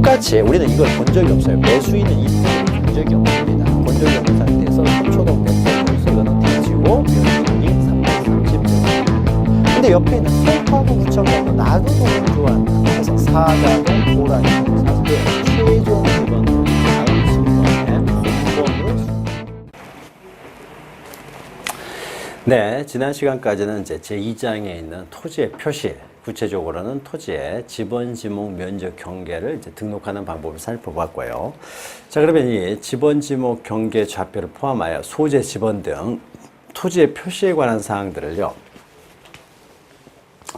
똑같이 우리는 이걸 본 적이 없어요. 매수인은 이 토지를 본 적이 없습니다. 본 적이 없는 상태에서 서초동 100%에서 이거는 대지고 면적이 330제곱. 근데 옆에 있는 송파구 구청장도 나도 너무 좋아한다. 그래서 사자동 고라니 사수의 최종 기본으로 다음 순번에 본번으로. 네, 지난 시간까지는 이제 제2장에 있는 토지의 표시, 구체적으로는 토지의 지번, 지목, 면적, 경계를 이제 등록하는 방법을 살펴봤고요. 자, 그러면 이 지번, 지목, 경계, 좌표를 포함하여 소재, 지번 등 토지의 표시에 관한 사항들을요,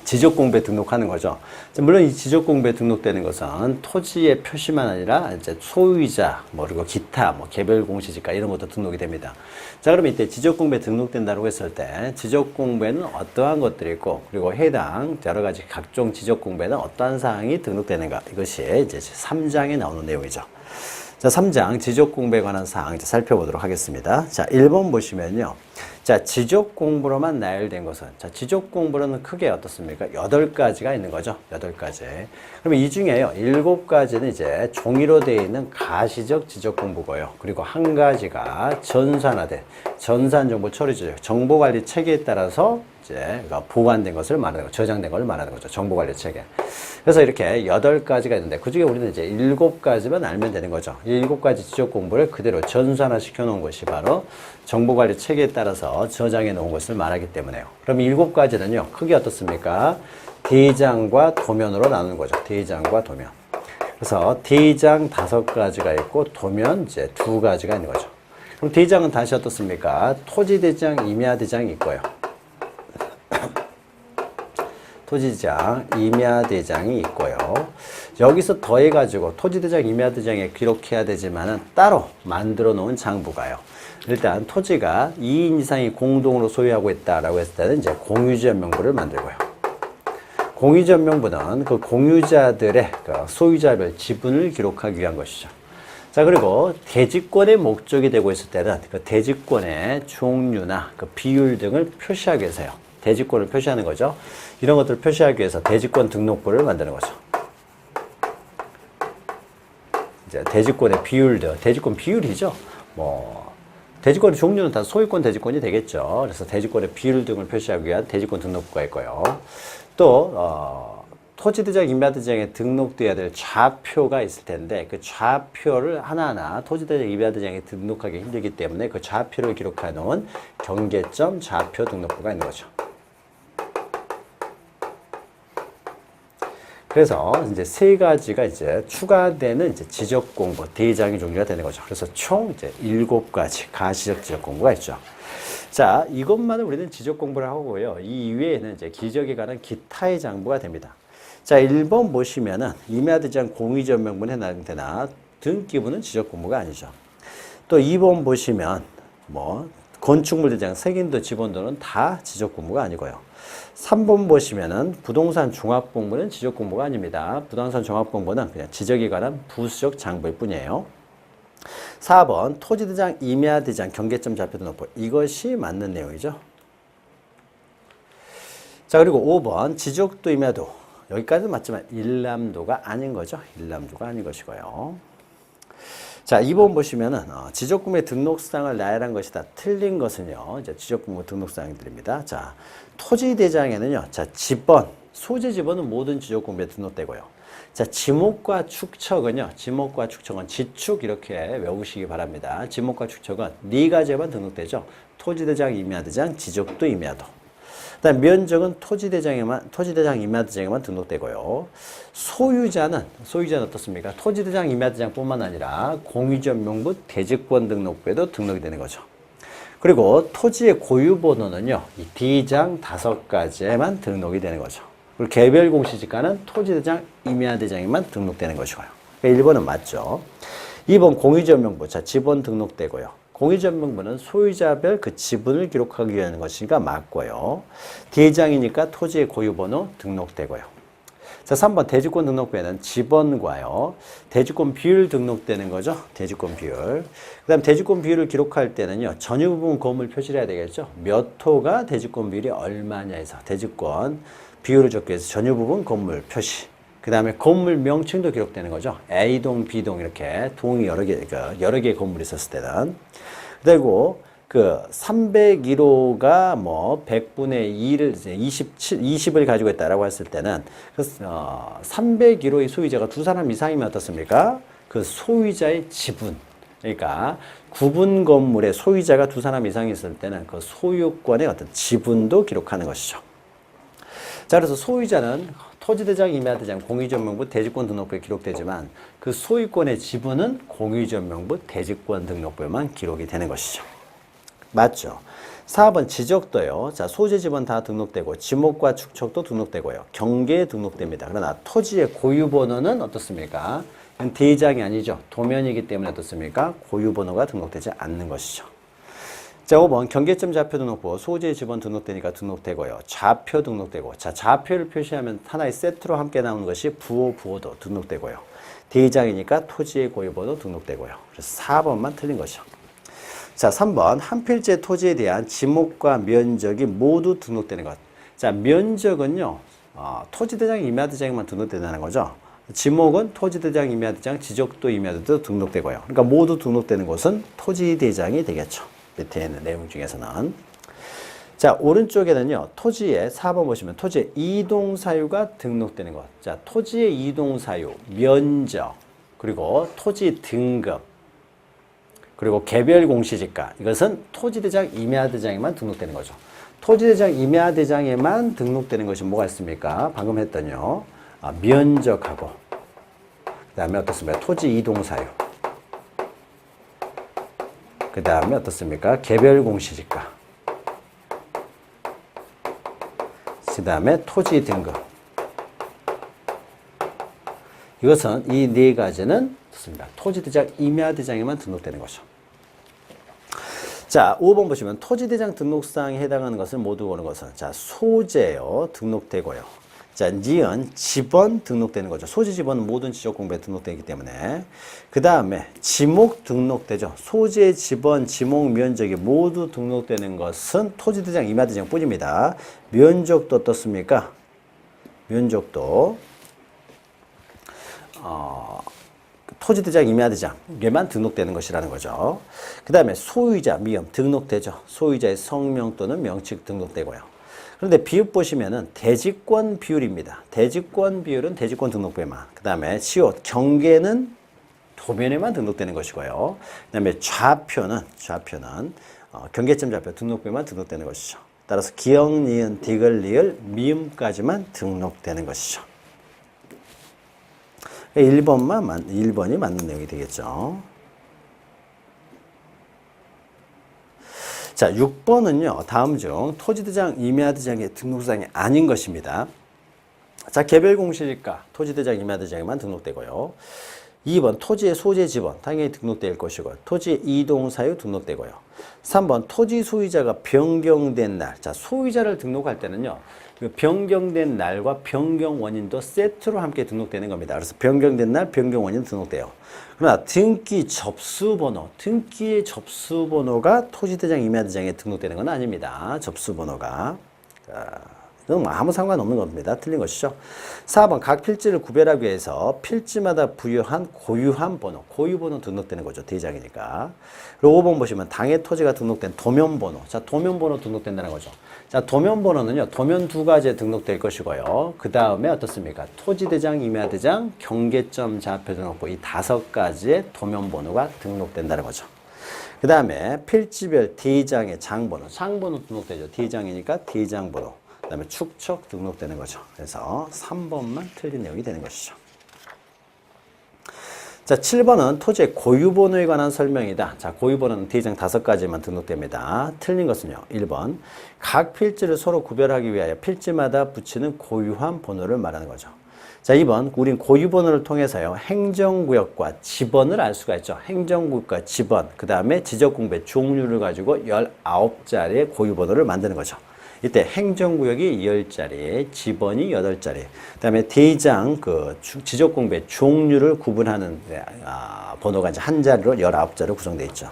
지적공부에 등록하는 거죠. 물론 이 지적공부에 등록되는 것은 토지의 표시만 아니라 이제 소유자, 그리고 기타, 개별 공시지가 이런 것도 등록이 됩니다. 자, 그러면 이때 지적공부에 등록된다고 했을 때 지적공부에는 어떠한 것들이 있고, 그리고 해당 여러 가지 각종 지적공부에는 어떠한 사항이 등록되는가, 이것이 이제 3장에 나오는 내용이죠. 자, 3장 지적공부에 관한 사항 이제 살펴보도록 하겠습니다. 자, 1번 보시면요. 자, 지적공부로만 나열된 것은, 자, 지적공부로는 크게 어떻습니까? 8가지가 있는 거죠. 8가지. 그러면 이 중에요, 7가지는 이제 종이로 되어 있는 가시적 지적공부고요. 그리고 한 가지가 전산화된, 전산정보 처리죠. 정보관리 체계에 따라서 이제 보관된 것을 말하는 거, 저장된 걸 말하는 거죠. 정보관리 체계. 그래서 이렇게 8가지가 있는데, 그 중에 우리는 이제 7가지만 알면 되는 거죠. 이 7가지 지적 공부를 그대로 전산화 시켜 놓은 것이 바로 정보관리 체계에 따라서 저장해 놓은 것을 말하기 때문에요. 그럼 이 7가지는요, 크게 어떻습니까? 대장과 도면으로 나누는 거죠. 대장과 도면. 그래서 대장 5가지가 있고, 도면 이제 2가지가 있는 거죠. 그럼 대장은 다시 어떻습니까? 토지대장, 임야대장이 있고요. 토지대장, 임야대장이 있고요. 여기서 더해가지고 토지대장, 임야대장에 기록해야 되지만은 따로 만들어 놓은 장부가요. 일단 토지가 2인 이상이 공동으로 소유하고 있다라고 했을 때는 이제 공유지연 명부를 만들고요. 공유지연 명부는 그 공유자들의 그 소유자별 지분을 기록하기 위한 것이죠. 자, 그리고 대지권의 목적이 되고 있을 때는 그 대지권의 종류나 그 비율 등을 표시하기 위해서요. 대지권을 표시하는 거죠. 이런 것들을 표시하기 위해서 대지권 등록부를 만드는 거죠. 이제 대지권의 비율들, 대지권 비율이죠. 대지권의 종류는 다 소유권 대지권이 되겠죠. 그래서 대지권의 비율 등을 표시하기 위한 대지권 등록부가 있고요. 또 토지대장, 임야대장에 등록돼야 될 좌표가 있을 텐데, 그 좌표를 하나하나 토지대장, 임야대장에 등록하기 힘들기 때문에 그 좌표를 기록해 놓은 경계점 좌표 등록부가 있는 거죠. 그래서 이제 3가지가 이제 추가되는 이제 지적 공부, 대장의 종류가 되는 거죠. 그래서 총 이제 7가지 가시적 지적 공부가 있죠. 자, 이것만을 우리는 지적 공부를 하고요. 이 이외에는 이제 기적에 관한 기타의 장부가 됩니다. 자, 1번 보시면은 임야대장 공유지연 명분 해당되나 등기부는 지적 공부가 아니죠. 또 2번 보시면 건축물 대장, 색인도, 지번도는 다 지적 공부가 아니고요. 3번 보시면은 부동산 종합공부는 지적 공부가 아닙니다. 부동산 종합공부는 그냥 지적에 관한 부수적 장부일 뿐이에요. 4번 토지대장, 임야대장, 경계점 좌표 등록부, 이것이 맞는 내용이죠. 자, 그리고 5번 지적도, 임야도, 여기까지는 맞지만 일람도가 아닌 거죠. 일람도가 아닌 것이고요. 자, 2번 보시면은 지적공부의 등록사항을 나열한 것이다. 틀린 것은요, 이제 지적공부 등록사항들입니다. 자, 토지대장에는요, 자, 지번, 소재 지번은 모든 지적공부에 등록되고요. 자, 지목과 축척은요, 지목과 축척은 지축 이렇게 외우시기 바랍니다. 지목과 축척은 4가지에만 등록되죠. 토지대장, 임야대장, 지적도, 임야도. 그다음 면적은 토지대장, 임야대장에만 등록되고요. 소유자는 어떻습니까? 토지대장, 임야대장뿐만 아니라 공유지연 명부, 대지권 등록부에도 등록이 되는 거죠. 그리고 토지의 고유번호는요, 이 대장 5가지에만 등록이 되는 거죠. 그리고 개별 공시지가는 토지대장, 임야대장에만 등록되는 것이고요. 그러니까 1번은 맞죠. 2번 공유지연 명부, 자, 지번 등록되고요. 공유지연 명부는 소유자별 그 지분을 기록하기 위한 것이니까 맞고요. 대장이니까 토지의 고유번호 등록되고요. 자, 3번 대지권 등록부에는 지번과요, 대지권 비율 등록되는 거죠. 대지권 비율. 그 다음 대지권 비율을 기록할 때는요, 전유 부분 건물 표시를 해야 되겠죠. 몇 호가 대지권 비율이 얼마냐 해서 대지권 비율을 적기 위해서 전유 부분 건물 표시. 그 그 다음에 건물 명칭도 기록되는 거죠. A동, B동 이렇게 동이 여러 개의 건물이 있었을 때는. 그리고 그 301호가 뭐 100분의 2를 이제 20을 가지고 있다라고 했을 때는 그 301호의 소유자가 두 사람 이상이면 어떻습니까? 그 소유자의 지분. 그러니까 구분 건물의 소유자가 두 사람 이상이 있을 때는 그 소유권의 어떤 지분도 기록하는 것이죠. 자, 그래서 소유자는 토지대장, 임야대장, 공유전명부, 대지권 등록부에 기록되지만 그 소유권의 지분은 공유전명부, 대지권 등록부에만 기록이 되는 것이죠. 맞죠? 4번 지적도요. 자, 소재 지번 다 등록되고 지목과 축척도 등록되고요. 경계에 등록됩니다. 그러나 토지의 고유번호는 어떻습니까? 이건 대장이 아니죠. 도면이기 때문에 어떻습니까? 고유번호가 등록되지 않는 것이죠. 자, 5번 경계점 좌표 등록부 소재 지번 등록되니까 등록되고요. 좌표 등록되고 자, 좌표를 표시하면 하나의 세트로 함께 나오는 것이 부호도 등록되고요. 대장이니까 토지의 고유번호 등록되고요. 그래서 4번만 틀린 것이죠. 자, 3번 한 필지의 토지에 대한 지목과 면적이 모두 등록되는 것. 자, 면적은요. 토지대장, 임야대장에만 등록된다는 거죠. 지목은 토지대장, 임야대장, 지적도, 임야도도 등록되고요. 그러니까 모두 등록되는 곳은 토지대장이 되겠죠. 밑에 있는 내용 중에서는. 자, 오른쪽에는요. 토지의 4번 보시면 토지의 이동사유가 등록되는 것. 자, 토지의 이동사유, 면적, 그리고 토지 등급, 그리고 개별 공시지가 이것은 토지대장, 임야대장에만 등록되는 거죠. 토지대장, 임야대장에만 등록되는 것이 뭐가 있습니까? 방금 했더니요. 면적하고 그 다음에 어떻습니까? 토지 이동사유 그 다음에 어떻습니까? 개별 공시지가 그 다음에 토지 등급 이것은 이 네 가지는 어떻습니까? 토지대장, 임야대장에만 등록되는 거죠. 자, 5번 보시면 토지대장 등록사항에 해당하는 것을 모두 보는 것은 자, 소재요. 등록되고요. 자, 니은 지번 등록되는 거죠. 소재 지번은 모든 지적 공부에 등록되기 때문에. 그 다음에 지목 등록되죠. 소재 지번, 지목 면적이 모두 등록되는 것은 토지대장, 임야대장 뿐입니다. 면적도 어떻습니까? 면적도 토지대장, 임야대장에만 등록되는 것이라는 거죠. 그 다음에 소유자, 미음 등록되죠. 소유자의 성명 또는 명칭 등록되고요. 그런데 비읍 보시면은 대지권 비율입니다. 대지권 비율은 대지권 등록부에만. 그 다음에 시옷, 경계는 도면에만 등록되는 것이고요. 그 다음에 좌표는 경계점 좌표 등록부에만 등록되는 것이죠. 따라서 기역, 니은, 디귿, 리을, 미음까지만 등록되는 것이죠. 1번이 맞는 내용이 되겠죠. 자, 6번은요. 다음 중 토지대장, 임야대장의 등록사항이 아닌 것입니다. 자, 개별 공시지가 토지대장, 임야대장에만 등록되고요. 2번 토지의 소재 지번 당연히 등록될 것이고 토지 이동사유 등록되고요. 3번 토지 소유자가 변경된 날. 자, 소유자를 등록할 때는요. 그 변경된 날과 변경 원인도 세트로 함께 등록되는 겁니다. 그래서 변경된 날, 변경 원인 등록돼요. 그러나 등기 접수번호, 등기의 접수번호가 토지대장, 임야대장에 등록되는 건 아닙니다. 접수번호가. 자, 이건 뭐 아무 상관없는 겁니다. 틀린 것이죠. 4번 각 필지를 구별하기 위해서 필지마다 부여한 고유한 번호, 고유번호 등록되는 거죠. 대장이니까. 그리고 5번 보시면 당해 토지가 등록된 도면번호. 자, 도면번호 등록된다는 거죠. 자, 도면번호는요. 도면 두 가지에 등록될 것이고요. 그 다음에 어떻습니까? 토지대장, 임야대장, 경계점 좌표 등록부 이 5가지의 도면번호가 등록된다는 거죠. 그 다음에 필지별 대장의 장번호, 장번호 등록되죠. 대장이니까 대장번호. 그 다음에 축척 등록되는 거죠. 그래서 3번만 틀린 내용이 되는 것이죠. 자, 7번은 토지의 고유번호에 관한 설명이다. 자, 고유번호는 대장 5가지만 등록됩니다. 틀린 것은요. 1번 각 필지를 서로 구별하기 위하여 필지마다 붙이는 고유한 번호를 말하는 거죠. 자, 2번 우린 고유번호를 통해서요. 행정구역과 지번을 알 수가 있죠. 행정구역과 지번, 그 다음에 지적공부의 종류를 가지고 19자리의 고유번호를 만드는 거죠. 이때 행정구역이 10자리, 지번이 8자리, 그 다음에 대장, 지적공부의 종류를 구분하는 번호가 이제 한 자리로 19자리로 구성되어 있죠.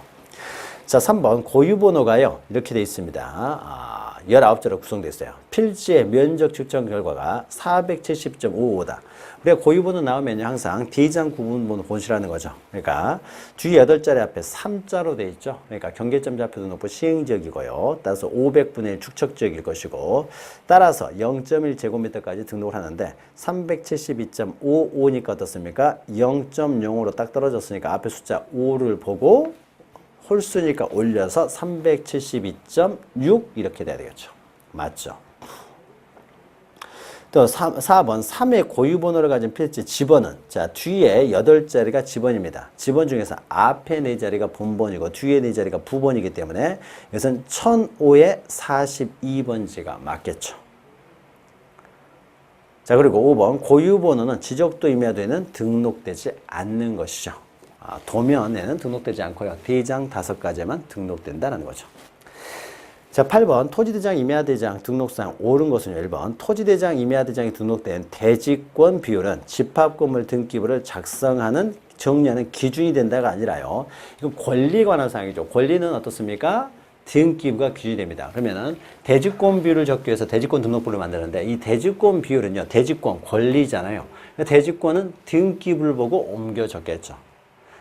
자, 3번 고유번호가요. 이렇게 돼 있습니다. 19자로 구성되어 있어요. 필지의 면적 측정 결과가 470.55다. 우리가 고유번호 나오면 항상 대장 구분번호 본시라는 거죠. 그러니까 뒤 8자리 앞에 3자로 돼 있죠. 그러니까 경계점 좌표 등록부 시행지역이고요. 따라서 500분의 1 축척지역일 것이고 따라서 0.1제곱미터까지 등록을 하는데 372.55니까 어떻습니까? 0.0으로 딱 떨어졌으니까 앞에 숫자 5를 보고 홀수니까 올려서 372.6 이렇게 돼야 되겠죠. 맞죠? 또 4번 3의 고유번호를 가진 필지 집원은 자 뒤에 8자리가 집원입니다. 집원 중에서 앞에 4자리가 본번이고 뒤에 4자리가 부번이기 때문에 이것은 1005의 42번지가 맞겠죠. 자 그리고 5번 고유번호는 지적도 임야도에는 등록되지 않는 것이죠. 도면에는 등록되지 않고요. 대장 5가지에만 등록된다는 거죠. 자, 8번 토지대장 임야대장 등록상 옳은 것은 1번 토지대장 임야대장이 등록된 대지권 비율은 집합건물 등기부를 작성하는 정리하는 기준이 된다가 아니라요. 이건 권리에 관한 사항이죠. 권리는 어떻습니까? 등기부가 기준이 됩니다. 그러면은 대지권 비율을 적기 위해서 대지권 등록부를 만드는데 이 대지권 비율은요. 대지권 권리잖아요. 대지권은 등기부를 보고 옮겨 적겠죠.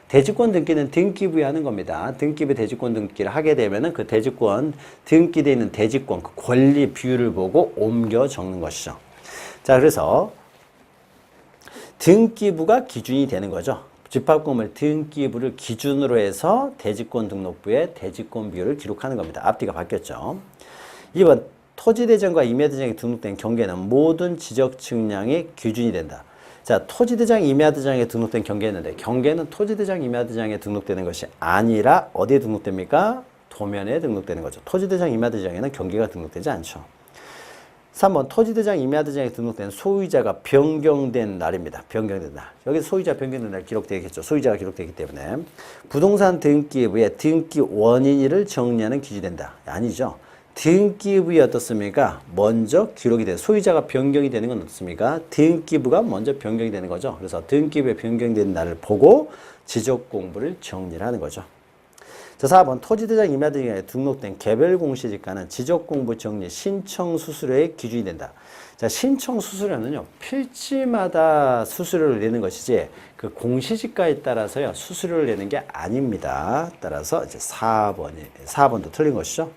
대지권 등기는 등기부에 하는 겁니다. 등기부에 대지권 등기를 하게 되면은 그 대지권 등기되어 있는 대지권 그 권리 비율을 보고 옮겨 적는 것이죠. 자, 그래서 등기부가 기준이 되는 거죠. 집합건물 등기부를 기준으로 해서 대지권 등록부에 대지권 비율을 기록하는 겁니다. 앞뒤가 바뀌었죠. 2번 토지대장과 임야대장이 등록된 경계는 모든 지적 측량의 기준이 된다. 자, 토지대장, 임야대장에 등록된 경계였는데 경계는 토지대장, 임야대장에 등록되는 것이 아니라 어디에 등록됩니까? 도면에 등록되는 거죠. 토지대장, 임야대장에는 경계가 등록되지 않죠. 3번 토지대장, 임야대장에 등록된 소유자가 변경된 날입니다. 변경된 날. 여기 소유자 변경된 날 기록되겠죠. 소유자가 기록되기 때문에 부동산 등기부에 등기 원인일을 정리하는 기준이 된다. 아니죠. 등기부에 어떻습니까? 먼저 기록이 돼요. 소유자가 변경이 되는 건 어떻습니까? 등기부가 먼저 변경이 되는 거죠. 그래서 등기부에 변경된 날을 보고 지적 공부를 정리를 하는 거죠. 자, 4번 토지대장 임야대장에 등록된 개별 공시지가는 지적 공부 정리 신청 수수료의 기준이 된다. 자, 신청 수수료는요. 필지마다 수수료를 내는 것이지 그 공시지가에 따라서요. 수수료를 내는 게 아닙니다. 따라서 이제 4번도 틀린 것이죠.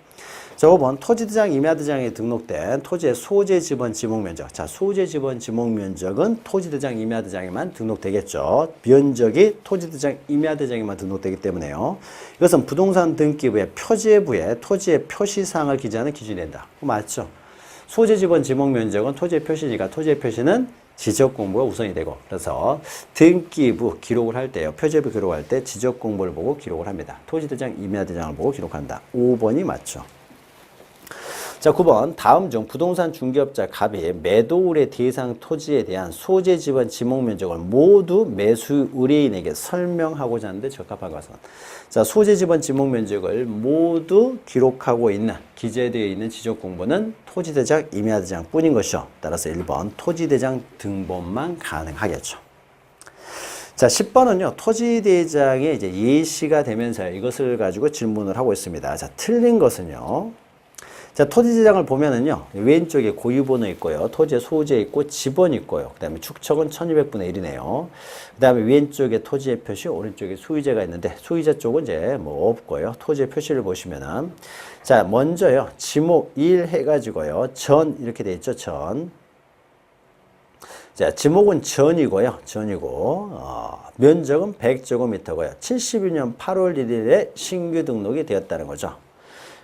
자, 5번 토지대장, 임야대장에 등록된 토지의 소재 지번 지목면적. 자, 소재 지번 지목면적은 토지대장, 임야대장에만 등록되겠죠. 면적이 토지대장, 임야대장에만 등록되기 때문에요. 이것은 부동산 등기부의 표제부에 토지의 표시사항을 기재하는 기준이 된다. 맞죠? 소재 지번 지목면적은 토지의 표시니까 토지의 표시는 지적 공부가 우선이 되고 그래서 등기부 기록을 할 때요. 표제부 기록할 때 지적 공부를 보고 기록을 합니다. 토지대장, 임야대장을 보고 기록한다. 5번이 맞죠. 자, 9번 다음 중 부동산 중개업자 갑이 매도 의뢰 대상 토지에 대한 소재 지번 지목 면적을 모두 매수 의뢰인에게 설명하고자 하는데 적합한 것은 자, 소재 지번 지목 면적을 모두 기록하고 있는 기재되어 있는 지적 공부는 토지대장, 임야대장 뿐인 것이죠. 따라서 1번 토지대장 등본만 가능하겠죠. 자, 10번은요, 토지대장의 이제 예시가 되면서 이것을 가지고 질문을 하고 있습니다. 자, 틀린 것은요. 자, 토지대장을 보면은요, 왼쪽에 고유번호 있고요, 토지의 소재 있고, 지번 있고요, 그 다음에 축척은 1200분의 1이네요. 그 다음에 왼쪽에 토지의 표시, 오른쪽에 소유자가 있는데, 소유자 쪽은 이제 뭐 없고요, 토지의 표시를 보시면은, 자, 먼저요, 지목 1 해가지고요, 전, 이렇게 돼 있죠, 전. 자, 지목은 전이고요, 전이고, 면적은 100제곱미터고요, 71년 8월 1일에 신규 등록이 되었다는 거죠.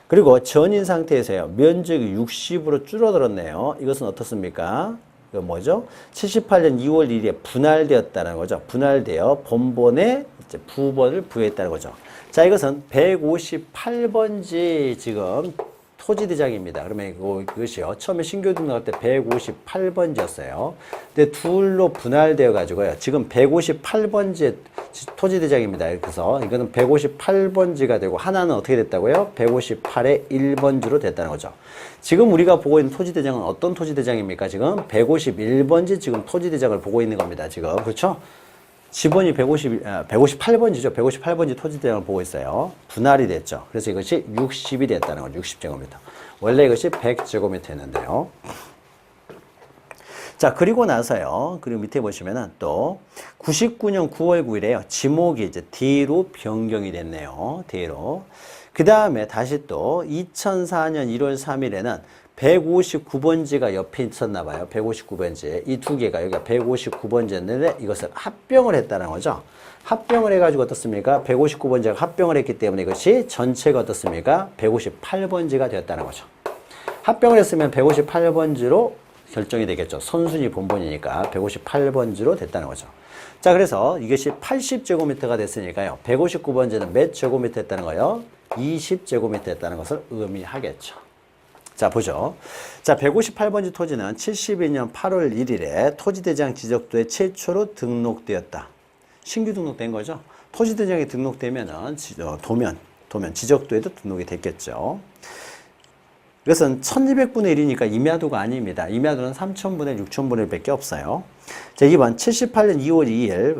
그리고 전인 상태에서요. 면적이 60으로 줄어들었네요. 이것은 어떻습니까? 이거 뭐죠? 78년 2월 1일에 분할되었다는 거죠. 분할되어 본본에 이제 부번을 부여했다는 거죠. 자, 이것은 158번지 지금 토지대장입니다. 그러면 이것이요. 처음에 신규 등록할 때 158번지였어요. 근데 둘로 분할되어 가지고요. 지금 158번지 토지대장입니다. 그래서 이거는 158번지가 되고 하나는 어떻게 됐다고요? 158의 1번지로 됐다는 거죠. 지금 우리가 보고 있는 토지대장은 어떤 토지대장입니까? 지금 151번지 지금 토지대장을 보고 있는 겁니다. 지금. 그렇죠? 지번이 158번지죠. 158번지 토지대장을 보고 있어요. 분할이 됐죠. 그래서 이것이 60이 됐다는 거죠. 60제곱미터. 원래 이것이 100제곱미터였는데요. 자, 그리고 나서요. 그리고 밑에 보시면은 또 99년 9월 9일에요. 지목이 이제 D로 변경이 됐네요. D로. 그 다음에 다시 또 2004년 1월 3일에는 159번지가 옆에 있었나 봐요. 159번지. 이 두 개가 여기가 159번지였는데 이것을 합병을 했다는 거죠. 합병을 해가지고 어떻습니까? 159번지가 합병을 했기 때문에 이것이 전체가 어떻습니까? 158번지가 되었다는 거죠. 합병을 했으면 158번지로 결정이 되겠죠. 선순위 본본이니까 158번지로 됐다는 거죠. 자, 그래서 이것이 80제곱미터가 됐으니까요. 159번지는 몇 제곱미터 했다는 거예요? 20제곱미터 했다는 것을 의미하겠죠. 자, 보죠. 자, 158번지 토지는 72년 8월 1일에 토지대장 지적도에 최초로 등록되었다. 신규 등록된 거죠. 토지대장이 등록되면은 도면 지적도에도 등록이 됐겠죠. 이것은 1200분의 1이니까 임야도가 아닙니다. 임야도는 3000분의 6000분의 1밖에 없어요. 자, 2번 78년 2월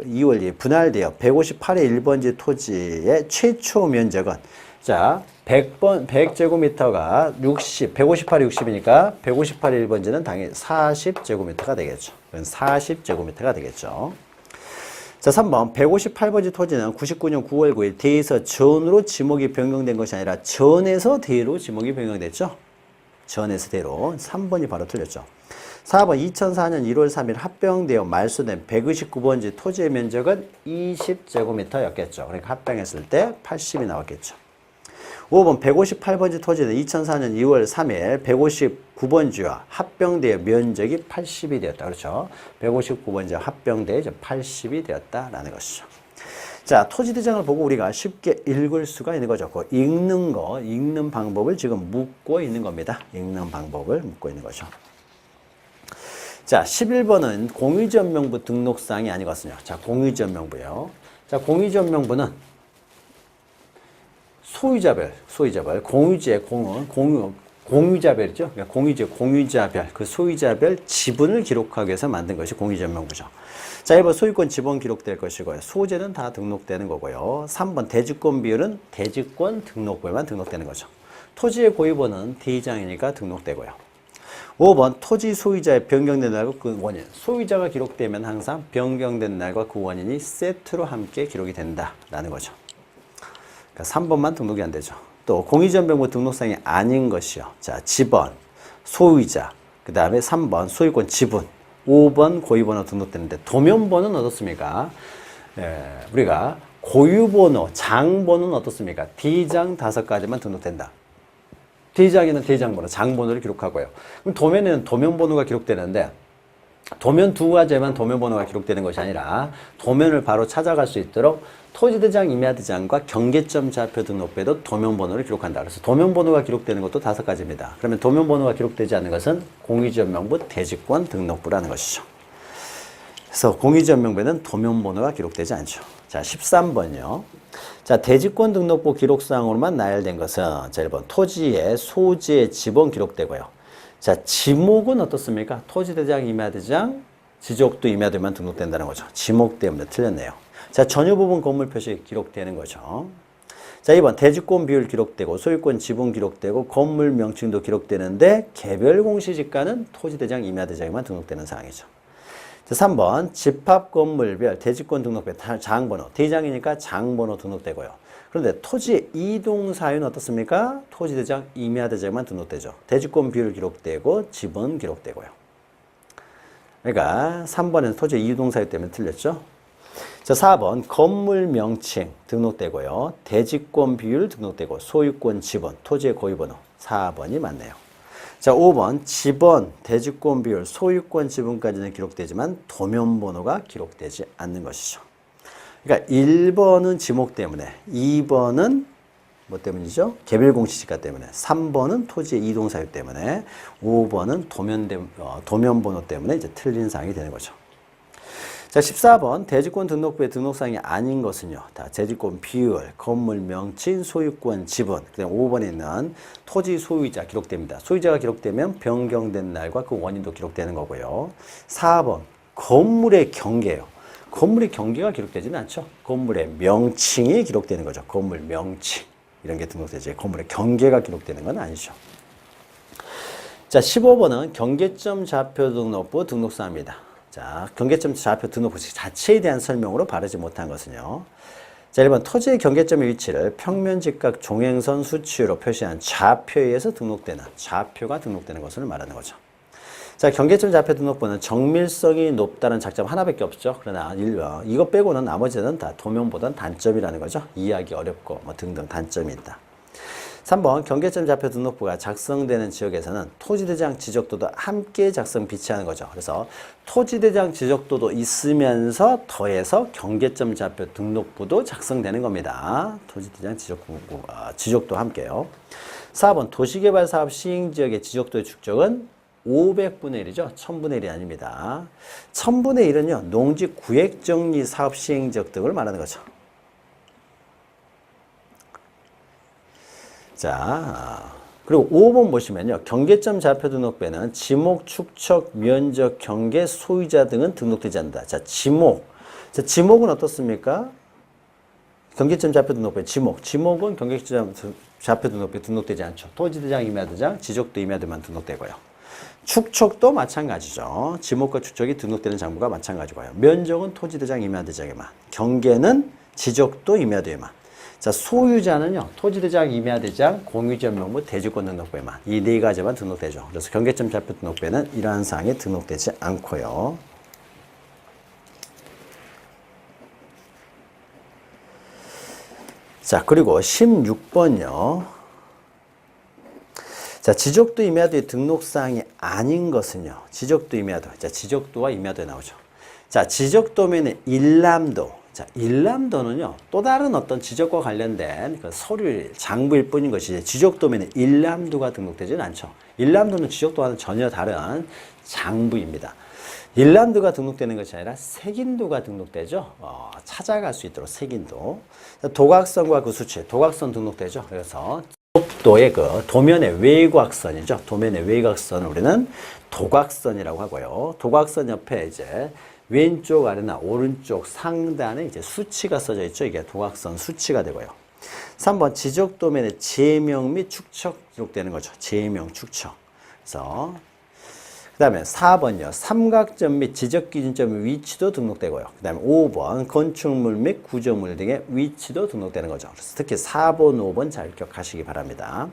2일 분할되어 158의 1번지 토지의 최초 면적은 자, 100제곱미터가 158이 60이니까 158의 1번지는 당연히 40제곱미터가 되겠죠. 40제곱미터가 되겠죠. 자, 3번 158번지 토지는 99년 9월 9일 대에서 전으로 지목이 변경된 것이 아니라 전에서 대로 지목이 변경됐죠. 전에서 대로. 3번이 바로 틀렸죠. 4번 2004년 1월 3일 합병되어 말소된 129번지 토지의 면적은 20제곱미터였겠죠. 그러니까 합병했을 때 80이 나왔겠죠. 5번 158번지 토지는 2004년 2월 3일 159번지와 합병되어 면적이 80이 되었다. 그렇죠. 159번지와 합병되어 이제 80이 되었다라는 것이죠. 자, 토지대장을 보고 우리가 쉽게 읽을 수가 있는 거죠. 그 읽는 방법을 지금 묻고 있는 겁니다. 읽는 방법을 묻고 있는 거죠. 자, 11번은 공유지역명부 등록사항이 아니거든요. 자, 공유지역명부요. 자, 공유지역명부는 소유자별, 공유지의 공은 공유자별이죠. 그러니까 공유자별, 그 소유자별 지분을 기록하기 위해서 만든 것이 공유지역명부죠. 자, 1번 소유권 지분 기록될 것이고요. 소재는 다 등록되는 거고요. 3번 대지권 비율은 대지권 등록부에만 등록되는 거죠. 토지의 고유번호는 대장이니까 등록되고요. 5번 토지 소유자의 변경된 날과 그 원인. 소유자가 기록되면 항상 변경된 날과 그 원인이 세트로 함께 기록이 된다라는 거죠. 그러니까 3번만 등록이 안 되죠. 또 공유지역명부 등록상이 아닌 것이요. 자, 지번, 소유자, 그 다음에 3번 소유권 지분, 5번 고유번호 등록되는데 도면번호는 어떻습니까? 우리가 고유번호, 장번호는 어떻습니까? D장 5가지만 등록된다. D장에는 D장번호, 장번호를 기록하고요. 그럼 도면에는 도면번호가 기록되는데 도면 2가지에만 도면번호가 기록되는 것이 아니라 도면을 바로 찾아갈 수 있도록 토지대장, 임야대장과 경계점 좌표 등록부에도 도면번호를 기록한다. 그래서 도면번호가 기록되는 것도 5가지입니다. 그러면 도면번호가 기록되지 않는 것은 공유지역명부 대지권 등록부라는 것이죠. 그래서 공유지역명부에는 도면번호가 기록되지 않죠. 자, 13번이요. 자, 대지권 등록부 기록사항으로만 나열된 것은 자, 1번 토지의 소재 지번 기록되고요. 자, 지목은 어떻습니까? 토지대장, 임야대장, 지적도 임야도에만 등록된다는 거죠. 지목 때문에 틀렸네요. 자, 전유 부분 건물 표시 기록되는 거죠. 자, 2번 대지권 비율 기록되고 소유권 지분 기록되고 건물 명칭도 기록되는데 개별 공시지가는 토지대장, 임야대장에만 등록되는 사항이죠. 자, 3번 집합 건물별 대지권 등록별 장번호, 대장이니까 장번호 등록되고요. 그런데 토지 이동 사유는 어떻습니까? 토지대장, 임야대장만 등록되죠. 대지권 비율 기록되고 지분 기록되고요. 그러니까 3번에는 토지 이동 사유 때문에 틀렸죠. 자, 4번 건물 명칭 등록되고요. 대지권 비율 등록되고 소유권 지분, 토지의 고유번호 4번이 맞네요. 자, 5번 지번, 대지권 비율, 소유권 지분까지는 기록되지만 도면번호가 기록되지 않는 것이죠. 그러니까 1번은 지목 때문에, 2번은 뭐 때문이죠? 개별 공시지가 때문에, 3번은 토지의 이동 사유 때문에, 5번은 도면번호 때문에 이제 틀린 사항이 되는 거죠. 자, 14번 대지권 등록부의 등록사항이 아닌 것은요. 다 대지권 비율, 건물 명칭, 소유권 지분. 그다음 5번에 있는 토지 소유자 기록됩니다. 소유자가 기록되면 변경된 날과 그 원인도 기록되는 거고요. 4번 건물의 경계요. 건물의 경계가 기록되지는 않죠. 건물의 명칭이 기록되는 거죠. 건물 명칭. 이런 게 등록되지. 건물의 경계가 기록되는 건 아니죠. 자, 15번은 경계점 좌표 등록부 등록사항입니다. 자, 경계점 좌표 등록부 자체에 대한 설명으로 바르지 못한 것은요. 자, 1번 토지의 경계점의 위치를 평면 직각 종행선 수치로 표시한 좌표에 의해서 등록되는 좌표가 등록되는 것을 말하는 거죠. 자, 경계점 좌표 등록부는 정밀성이 높다는 장점 하나밖에 없죠. 그러나 이것 빼고는 나머지는 다 도면보다는 단점이라는 거죠. 이해하기 어렵고 뭐 등등 단점이 있다. 3번 경계점 좌표 등록부가 작성되는 지역에서는 토지대장 지적도도 함께 작성 비치하는 거죠. 그래서 토지대장 지적도도 있으면서 더해서 경계점 좌표 등록부도 작성되는 겁니다. 토지대장 지적도 함께요. 4번 도시개발사업 시행지역의 지적도의 축적은 500분의 1이죠. 1000분의 1이 아닙니다. 1000분의 1은요. 농지 구획정리 사업 시행지역 등을 말하는 거죠. 자, 그리고 5번 보시면요. 경계점 좌표 등록부에는 지목, 축척, 면적, 경계, 소유자 등은 등록되지 않는다. 자, 지목. 자, 지목은 어떻습니까? 경계점 좌표 등록부에 지목은 경계점 좌표 등록부에 등록되지 않죠. 토지대장, 임야대장, 지적도 임야대만 등록되고요. 축척도 마찬가지죠. 지목과 축척이 등록되는 장부가 마찬가지고요. 면적은 토지대장, 임야대장에만. 경계는 지적도, 임야대에만. 자, 소유자는요, 토지대장, 임야대장, 공유지역명부, 대지권 등록부에만. 이 네 가지만 등록되죠. 그래서 경계점 좌표 등록부에는 이러한 사항이 등록되지 않고요. 자, 그리고 16번요. 자, 지적도 임야도의 등록사항이 아닌 것은요. 지적도 임야도. 자, 지적도와 임야도에 나오죠. 자, 지적도면은 일람도. 자, 일람도는요. 또 다른 어떤 지적과 관련된 그 서류 장부일 뿐인 것이지 지적도면은 일람도가 등록되지는 않죠. 일람도는 지적도와는 전혀 다른 장부입니다. 일람도가 등록되는 것이 아니라 색인도가 등록되죠. 찾아갈 수 있도록 색인도. 도각선과 그 수치, 도각선 등록되죠. 그래서 도의 그 도면의 외곽선이죠. 도면의 외곽선을 우리는 도각선이라고 하고요. 도각선 옆에 이제 왼쪽 아래나 오른쪽 상단에 이제 수치가 써져 있죠. 이게 도각선 수치가 되고요. 3번 지적 도면의 제명 및 축척 기록되는 거죠. 제명, 축척. 그래서 그 다음에 4번요. 삼각점 및 지적기준점의 위치도 등록되고요. 그 다음에 5번 건축물 및 구조물 등의 위치도 등록되는 거죠. 그래서 특히 4번, 5번 잘 기억하시기 바랍니다.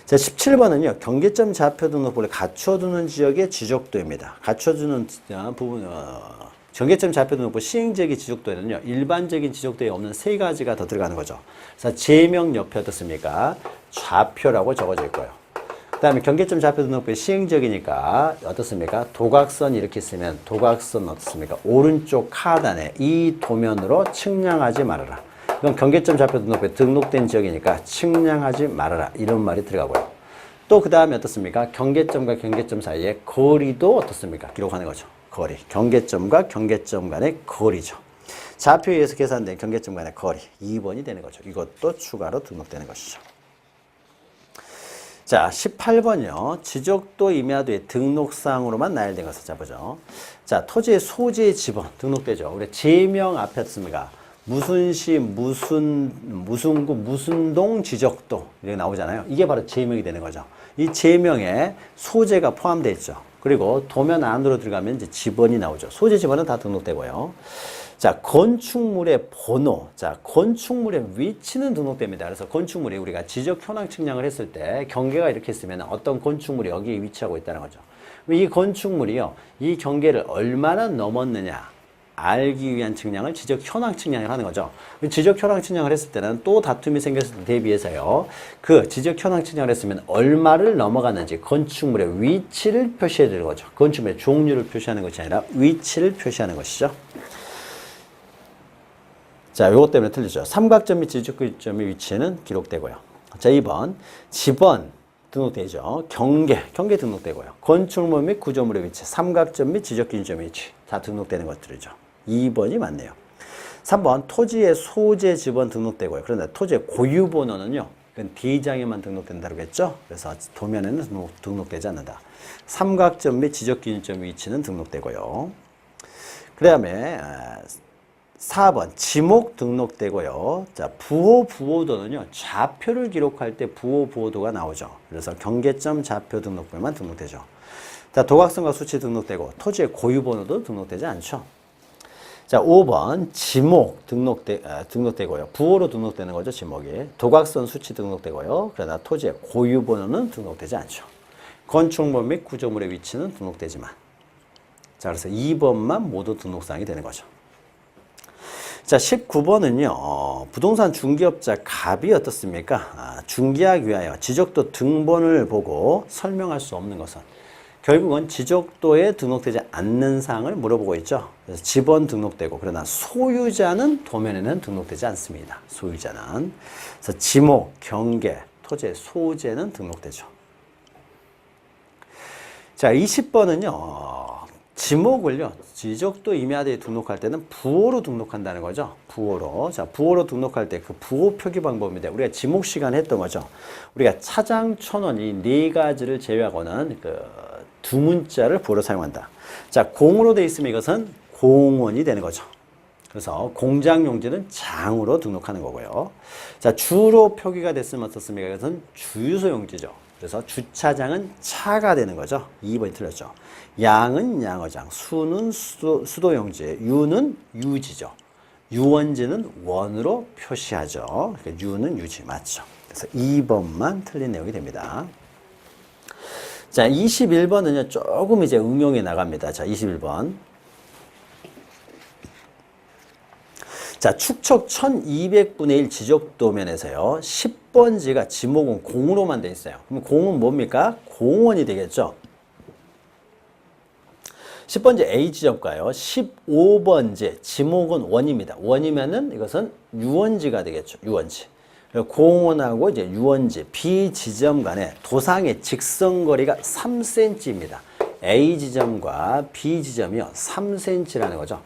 자, 17번은요. 경계점 좌표 등록부를 갖춰두는 지역의 지적도입니다. 갖춰주는 부분, 경계점 좌표 등록부 시행지역의 지적도에는요. 일반적인 지적도에 없는 세 가지가 더 들어가는 거죠. 그래서 제명 옆에 어떻습니까? 좌표라고 적어져 있고요. 그 다음에 경계점 좌표 등록부의 시행지역이니까 어떻습니까? 도각선 이렇게 쓰면 도각선 어떻습니까? 오른쪽 하단에 이 도면으로 측량하지 말아라. 그럼 경계점 좌표 등록부에 등록된 지역이니까 측량하지 말아라. 이런 말이 들어가고요. 또 그 다음에 어떻습니까? 경계점과 경계점 사이에 거리도 어떻습니까? 기록하는 거죠. 거리. 경계점과 경계점 간의 거리죠. 좌표에 의해서 계산된 경계점 간의 거리. 2번이 되는 거죠. 이것도 추가로 등록되는 것이죠. 자, 18번이요. 지적도 임야도의 등록사항으로만 나열된 것을 잡보죠. 자, 토지의 소재 지번 등록되죠. 우리 제명 앞에 어떻습니까? 무슨 시, 무슨 구, 무슨 동 지적도 이렇게 나오잖아요. 이게 바로 제명이 되는 거죠. 이 제명에 소재가 포함되어 있죠. 그리고 도면 안으로 들어가면 이제 지번이 나오죠. 소재 지번은 다 등록되고요. 자, 건축물의 번호. 자, 건축물의 위치는 등록됩니다. 그래서 건축물이 우리가 지적 현황 측량을 했을 때 경계가 이렇게 있으면 어떤 건축물이 여기에 위치하고 있다는 거죠. 이 건축물이요. 이 경계를 얼마나 넘었느냐 알기 위한 측량을 지적 현황 측량을 하는 거죠. 지적 현황 측량을 했을 때는 또 다툼이 생겼을 때 대비해서요. 그 지적 현황 측량을 했으면 얼마를 넘어갔는지 건축물의 위치를 표시해 주는 거죠. 건축물의 종류를 표시하는 것이 아니라 위치를 표시하는 것이죠. 자, 요것 때문에 틀리죠. 삼각점 및 지적기준점의 위치는 기록되고요. 자, 2번 지번 등록되죠. 경계 등록되고요. 건축물 및 구조물의 위치, 삼각점 및 지적기준점의 위치 다 등록되는 것들이죠. 2번이 맞네요. 3번 토지의 소재 지번 등록되고요. 그런데 토지의 고유번호는요. 그건 대장에만 등록된다고 했죠. 그래서 도면에는 등록되지 않는다. 삼각점 및 지적기준점의 위치는 등록되고요. 그 다음에 4번 지목 등록되고요. 자, 부호 부호도는요. 좌표를 기록할 때 부호 부호도가 나오죠. 그래서 경계점 좌표 등록부에만 등록되죠. 자, 도각성과 수치 등록되고 토지의 고유 번호도 등록되지 않죠. 자, 5번 지목 등록되고요. 부호로 등록되는 거죠. 지목이. 도각선 수치 등록되고요. 그러나 토지의 고유 번호는 등록되지 않죠. 건축물 및 구조물의 위치는 등록되지만. 자, 그래서 2번만 모두 등록사항이 되는 거죠. 자, 19번은요, 부동산 중개업자 갑이 어떻습니까? 중개하기 위하여 지적도 등본을 보고 설명할 수 없는 것은 결국은 지적도에 등록되지 않는 사항을 물어보고 있죠. 그래서 집원 등록되고, 그러나 소유자는 도면에는 등록되지 않습니다. 소유자는. 그래서 지목, 경계, 토지의 소재는 등록되죠. 자, 20번은요, 지목을요, 지적도 임야대에 등록할 때는 부호로 등록한다는 거죠. 부호로. 자, 부호로 등록할 때 그 부호 표기 방법입니다. 우리가 지목 시간에 했던 거죠. 우리가 차장, 촌원 이 네 가지를 제외하고는 그 두 문자를 부호로 사용한다. 자, 공으로 되어 있으면 이것은 공원이 되는 거죠. 그래서 공장 용지는 장으로 등록하는 거고요. 자, 주로 표기가 됐으면 어떻습니까? 이것은 주유소 용지죠. 그래서 주차장은 차가 되는 거죠. 2번이 틀렸죠. 양은 양어장, 수는 수도 용지, 유는 유지죠. 유원지는 원으로 표시하죠. 그러니까 유는 유지 맞죠. 그래서 2번만 틀린 내용이 됩니다. 자, 21번은요, 조금 이제 응용이 나갑니다. 자, 21번. 자, 축척 1200분의 1 지적도면에서요, 10번지가 지목은 공으로만 돼 있어요. 그럼 공은 뭡니까? 공원이 되겠죠. 10번지 A 지점가요. 15번지 지목은 원입니다. 원이면은 이것은 유원지가 되겠죠. 유원지. 공원하고 이제 유원지 B 지점 간의 도상의 직선거리가 3cm입니다. A 지점과 B 지점이요 3cm라는 거죠.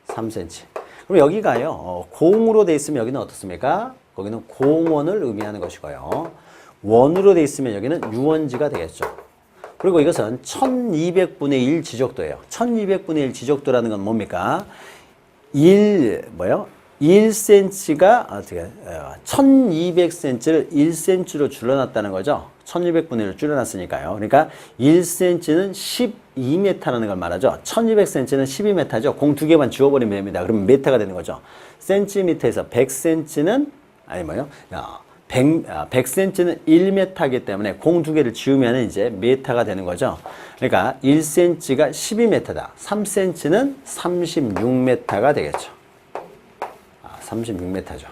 3cm. 그럼 여기가요 공으로 돼 있으면 여기는 어떻습니까? 거기는 공원을 의미하는 것이고요. 원으로 돼 있으면 여기는 유원지가 되겠죠. 그리고 이것은 1200분의 1 지적도예요. 1200분의 1 지적도라는 건 뭡니까? 1cm가 어떻게 1200cm를 1cm로 줄여놨다는 거죠. 1200분의 1을 줄여놨으니까요. 그러니까 1cm는 12m라는 걸 말하죠. 1200cm는 12m죠. 공 두 개만 지워버리면 됩니다. 그러면 m가 되는 거죠. cm에서 100cm는 아니 뭐요? 100cm는 1m이기 때문에 공 두 개를 지우면 이제 m가 되는 거죠. 그러니까 1cm가 12m다. 3cm는 36m가 되겠죠. 36m죠.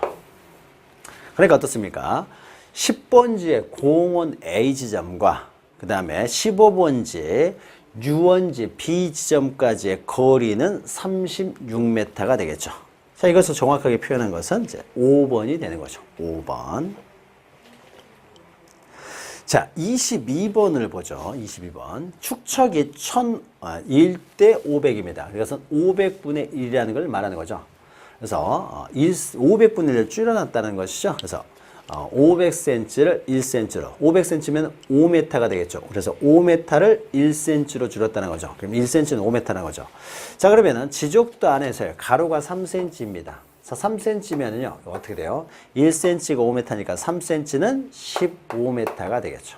그러니까 어떻습니까? 10번지의 공원 A 지점과 그 다음에 15번지의 유원지 B 지점까지의 거리는 36m가 되겠죠. 자, 이것을 정확하게 표현한 것은 이제 5번이 되는 거죠. 5번. 자, 22번을 보죠. 22번. 축척이 1대 500입니다. 그래서 500분의 1이라는 걸 말하는 거죠. 그래서 500분의 1을 줄여놨다는 것이죠. 그래서 500cm를 1cm로 500cm면 5m가 되겠죠. 그래서 5m를 1cm로 줄였다는 거죠. 그럼 1cm는 5m라는 거죠. 자, 그러면은 지적도 안에서요. 가로가 3cm입니다. 자, 3cm면은요. 어떻게 돼요? 1cm가 5m니까 3cm는 15m가 되겠죠.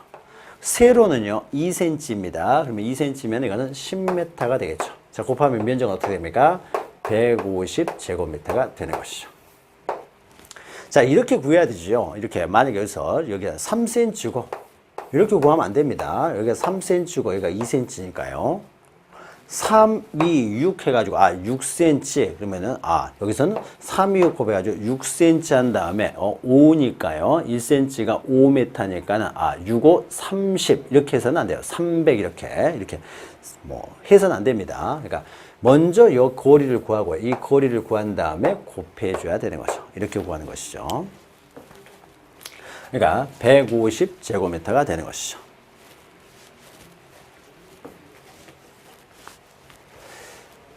세로는요. 2cm입니다. 그러면 2cm면 이거는 10m가 되겠죠. 자, 곱하면 면적은 어떻게 됩니까? 150제곱미터가 되는 것이죠. 자, 이렇게 구해야 되죠. 이렇게 만약에 여기서 여기가 3cm고 이렇게 구하면 안 됩니다. 여기가 3cm고 여기가 2cm니까요. 3, 2, 6 해가지고 6cm 그러면은 여기서는 3, 2, 6 곱해가지고 6cm 한 다음에 5니까요. 1cm가 5m니까는 6, 5, 30 이렇게 해서는 안 돼요. 300 이렇게 뭐 해서는 안 됩니다. 그러니까 먼저 이 거리를 구하고 이 거리를 구한 다음에 곱해줘야 되는 거죠. 이렇게 구하는 것이죠. 그러니까 150제곱미터가 되는 것이죠.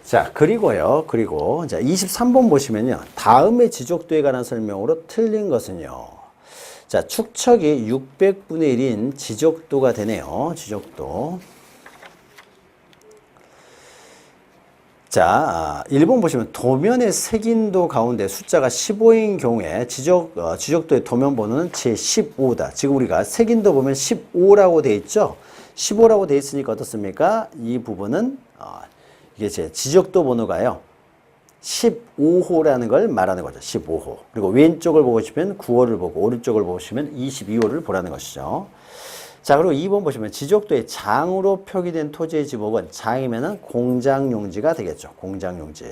자, 그리고 자, 23번 보시면요. 다음의 지적도에 관한 설명으로 틀린 것은요. 자, 축척이 600분의 1인 지적도가 되네요. 지적도. 자, 1번 보시면 도면의 색인도 가운데 숫자가 15인 경우에 지적도의 도면 번호는 제15다. 지금 우리가 색인도 보면 15라고 돼 있죠? 15라고 돼 있으니까 어떻습니까? 이 부분은 이게 제 지적도 번호가요. 15호라는 걸 말하는 거죠. 15호. 그리고 왼쪽을 보시면 9호를 보고 오른쪽을 보시면 22호를 보라는 것이죠. 자, 그리고 2번 보시면 지적도의 장으로 표기된 토지의 지목은 장이면은 공장용지가 되겠죠. 공장용지.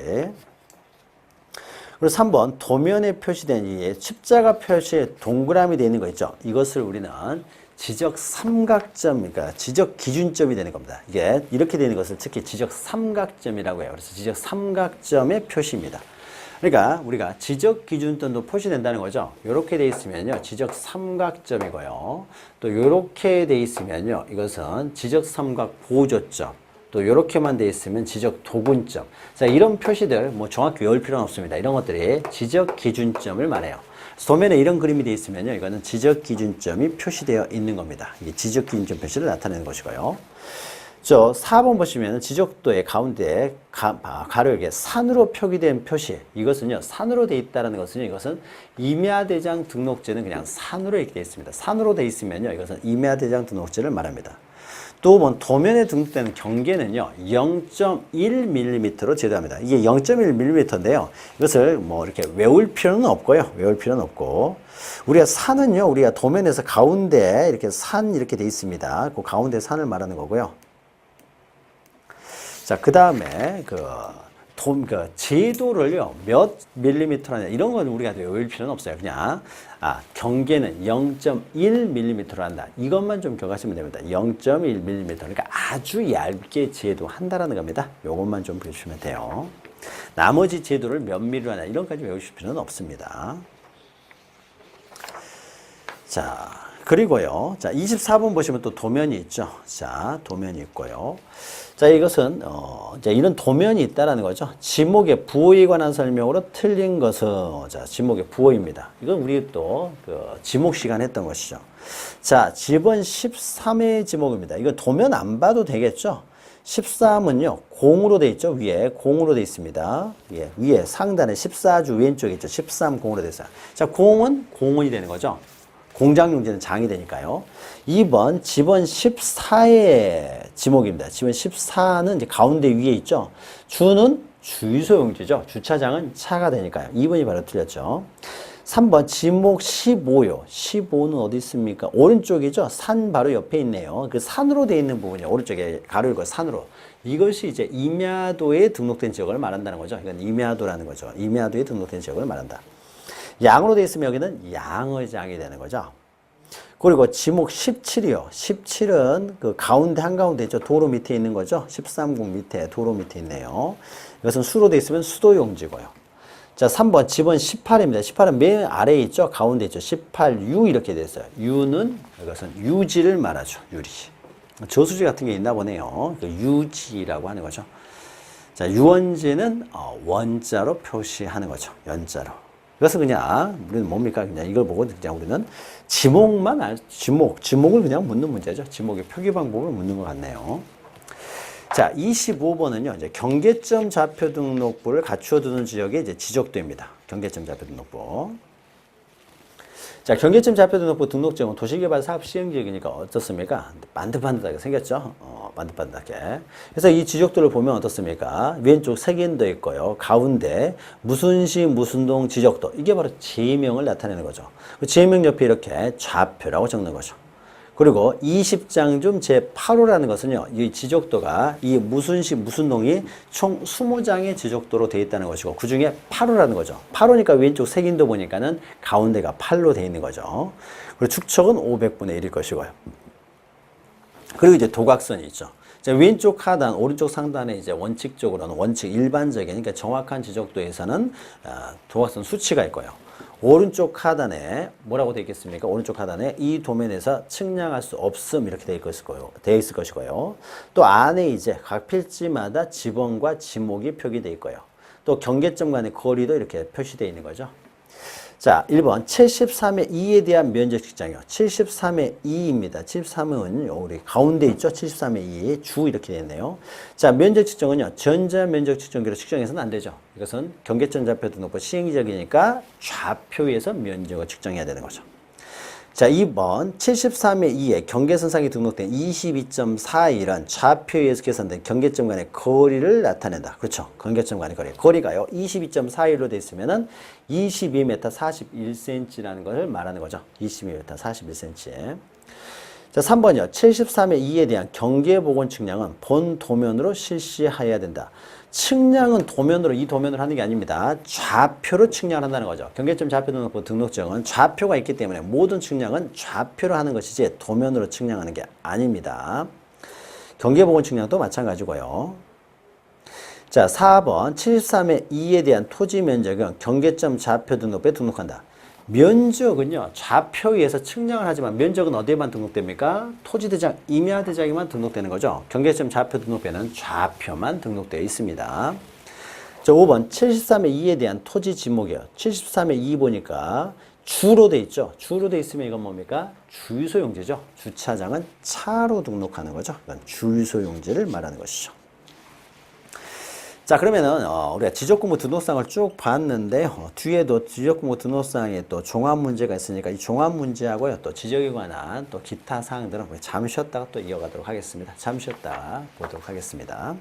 그리고 3번 도면에 표시된 이 십자가 표시에 동그라미 되어 있는 거 있죠. 이것을 우리는 지적 삼각점, 그러니까 지적 기준점이 되는 겁니다. 이게 이렇게 되는 것을 특히 지적 삼각점이라고 해요. 그래서 지적 삼각점의 표시입니다. 그러니까 우리가 지적 기준점도 표시된다는 거죠. 이렇게 돼 있으면요, 지적 삼각점이고요. 또 이렇게 돼 있으면요, 이것은 지적 삼각 보조점. 또 이렇게만 돼 있으면 지적 도근점. 자, 이런 표시들 뭐 정확히 외울 필요는 없습니다. 이런 것들이 지적 기준점을 말해요. 도면에 이런 그림이 되어 있으면요, 이거는 지적 기준점이 표시되어 있는 겁니다. 이게 지적 기준점 표시를 나타내는 것이고요. 4번 보시면 지적도의 가운데 가로 이렇게 산으로 표기된 표시. 이것은요, 산으로 되어 있다는 것은요, 이것은 임야대장 등록제는 그냥 산으로 이렇게 되어 있습니다. 산으로 되어 있으면요, 이것은 임야대장 등록제를 말합니다. 또 뭐 도면에 등록되는 경계는요, 0.1mm로 제도합니다. 이게 0.1mm인데요. 이것을 뭐 이렇게 외울 필요는 없고요. 외울 필요는 없고. 우리가 산은요, 우리가 도면에서 가운데 이렇게 산 이렇게 돼 있습니다. 그 가운데 산을 말하는 거고요. 자, 그 다음에 제도를요, 몇 밀리미터냐, 이런 건 우리가 외울 필요는 없어요. 그냥, 경계는 0.1mm로 한다. 이것만 좀 기억하시면 됩니다. 0.1mm. 그러니까 아주 얇게 제도한다라는 겁니다. 요것만 좀 보시면 돼요. 나머지 제도를 몇 밀리로 하냐, 이런까지 외우실 필요는 없습니다. 자, 그리고요. 자, 24번 보시면 또 도면이 있죠. 자, 도면이 있고요. 자, 이것은 이런 도면이 있다라는 거죠. 지목의 부호에 관한 설명으로 틀린 것은, 자, 지목의 부호입니다. 이건 우리 또 지목 시간 했던 것이죠. 자, 지번 13의 지목입니다. 이거 도면 안 봐도 되겠죠. 13은요, 공으로 돼 있죠. 위에 공으로 돼 있습니다. 위에 상단에 14주 왼쪽에 있죠. 13 공으로 돼 있어요. 자, 공은 공원이 되는 거죠. 공장용지는 장이 되니까요. 2번 지번 14의 지목입니다. 지번 14는 이제 가운데 위에 있죠. 주는 주유소용지죠. 주차장은 차가 되니까요. 2번이 바로 틀렸죠. 3번 지목 15요. 15는 어디 있습니까? 오른쪽이죠. 산 바로 옆에 있네요. 그 산으로 되어 있는 부분이요. 오른쪽에 가로 읽고 산으로. 이것이 이제 임야도에 등록된 지역을 말한다는 거죠. 이건 임야도라는 거죠. 임야도에 등록된 지역을 말한다. 양으로 되어 있으면 여기는 양의장이 되는 거죠. 그리고 지목 17이요. 17은 그 가운데 한가운데 있죠. 도로 밑에 있는 거죠. 13국 밑에 도로 밑에 있네요. 이것은 수로 되어 있으면 수도용지고요. 자, 3번 지번 18입니다. 18은 맨 아래에 있죠. 가운데 있죠. 18유 이렇게 되어 있어요. 유는 이것은 유지를 말하죠. 유리. 저수지 같은 게 있나 보네요. 그 유지라고 하는 거죠. 자, 유원지는 원자로 표시하는 거죠. 연자로. 그래서 그냥 우리는 뭡니까? 그냥 이걸 보고 그냥 우리는 지목만 지목을 그냥 묻는 문제죠. 지목의 표기 방법을 묻는 것 같네요. 자, 25번은요, 이제 경계점 좌표 등록부를 갖추어 두는 지역의 이제 지적도입니다. 경계점 좌표 등록부. 자, 경계점 좌표 등록부 등록지역은 도시개발 사업 시행지역이니까 어떻습니까? 반듯반듯하게 생겼죠? 반듯반듯하게. 그래서 이 지적도를 보면 어떻습니까? 왼쪽 색인도 있고요. 가운데 무슨 시 무슨 동 지적도. 이게 바로 지명을 나타내는 거죠. 그 지명 옆에 이렇게 좌표라고 적는 거죠. 그리고 20장 중 제8호라는 것은요, 이 지적도가 이 무슨 시 무슨 동이 총 20장의 지적도로 되어 있다는 것이고, 그 중에 8호라는 거죠. 8호니까 왼쪽 색인도 보니까는 가운데가 8로 되어 있는 거죠. 그리고 축척은 500분의 1일 것이고요. 그리고 이제 도각선이 있죠. 왼쪽 하단, 오른쪽 상단에 이제 원칙적으로는 일반적인, 그러니까 정확한 지적도에서는 도각선 수치가 있고요. 오른쪽 하단에 뭐라고 되어 있겠습니까? 오른쪽 하단에 이 도면에서 측량할 수 없음 이렇게 되어 있을 것이고요. 또 안에 이제 각 필지마다 지번과 지목이 표기되어 있고요. 또 경계점 간의 거리도 이렇게 표시되어 있는 거죠. 자, 1번 73의 2에 대한 면적 측정이요. 73의 2입니다. 73은 우리 가운데 있죠. 73의 2, 주 이렇게 되네요. 자, 면적 측정은요. 전자 면적 측정기로 측정해서는 안 되죠. 이것은 경계점 좌표도 놓고 시행기적이니까 좌표에서 면적을 측정해야 되는 거죠. 자, 2번 73의 2에 경계선상에 등록된 22.41은 좌표에서 계산된 경계점 간의 거리를 나타낸다. 그렇죠. 경계점 간의 거리. 거리가요. 22.41로 되어 있으면은 22m 41cm라는 것을 말하는 거죠. 22m 41cm. 자, 3번이요. 73의 2에 대한 경계복원 측량은 본 도면으로 실시해야 된다. 측량은 도면으로, 이 도면으로 하는 게 아닙니다. 좌표로 측량을 한다는 거죠. 경계점 좌표 등록부 등록증은 좌표가 있기 때문에 모든 측량은 좌표로 하는 것이지 도면으로 측량하는 게 아닙니다. 경계복원 측량도 마찬가지고요. 자, 4번 73의 2에 대한 토지 면적은 경계점 좌표 등록부에 등록한다. 면적은요, 좌표에서 측량을 하지만 면적은 어디에만 등록됩니까? 토지대장, 임야대장에만 등록되는 거죠. 경계점 좌표 등록부에는 좌표만 등록되어 있습니다. 자, 5번 73의 2에 대한 토지 지목이요. 73의 2 보니까 주로 돼 있죠. 주로 돼 있으면 이건 뭡니까? 주유소용지죠. 주차장은 차로 등록하는 거죠. 이건 주유소용지를 말하는 것이죠. 자, 그러면은 우리가 지적공부 등록상을 쭉 봤는데 뒤에도 지적공부 등록상에 또 종합 문제가 있으니까 이 종합 문제하고요, 또 지적에 관한 또 기타 사항들은 잠시 쉬었다가 또 이어가도록 하겠습니다. 잠시 쉬었다가 보도록 하겠습니다.